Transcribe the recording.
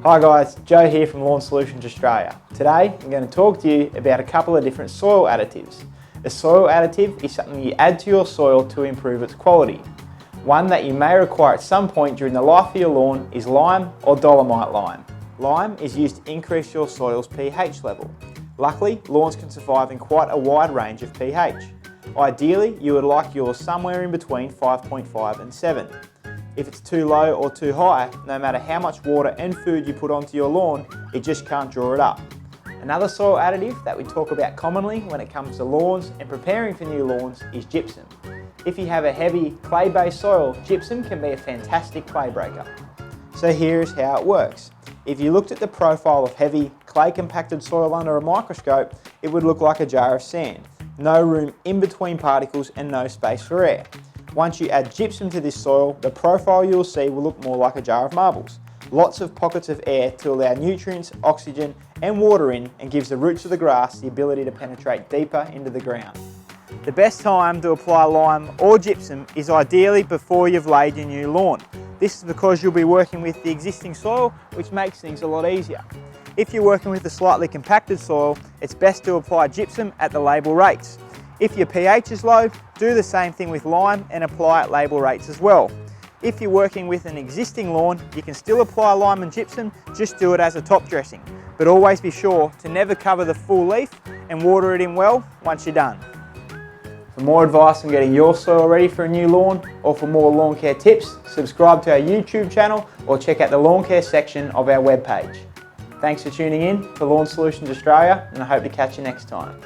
Hi guys, Joe here from Lawn Solutions Australia. Today I'm going to talk to you about a couple of different soil additives. A soil additive is something you add to your soil to improve its quality. One that you may require at some point during the life of your lawn is lime or dolomite lime. Lime is used to increase your soil's pH level. Luckily, lawns can survive in quite a wide range of pH. Ideally, you would like yours somewhere in between 5.5 and 7. If it's too low or too high, no matter how much water and food you put onto your lawn, it just can't draw it up. Another soil additive that we talk about commonly when it comes to lawns and preparing for new lawns is gypsum. If you have a heavy clay-based soil, gypsum can be a fantastic clay breaker. So here's how it works. If you looked at the profile of heavy clay compacted soil under a microscope, it would look like a jar of sand. No room in between particles and no space for air. Once you add gypsum to this soil, the profile you'll see will look more like a jar of marbles. Lots of pockets of air to allow nutrients, oxygen and water in, and gives the roots of the grass the ability to penetrate deeper into the ground. The best time to apply lime or gypsum is ideally before you've laid your new lawn. This is because you'll be working with the existing soil, which makes things a lot easier. If you're working with a slightly compacted soil, it's best to apply gypsum at the label rates. If your pH is low, do the same thing with lime and apply at label rates as well. If you're working with an existing lawn, you can still apply lime and gypsum, just do it as a top dressing. But always be sure to never cover the full leaf and water it in well once you're done. For more advice on getting your soil ready for a new lawn, or for more lawn care tips, subscribe to our YouTube channel or check out the lawn care section of our webpage. Thanks for tuning in for Lawn Solutions Australia, and I hope to catch you next time.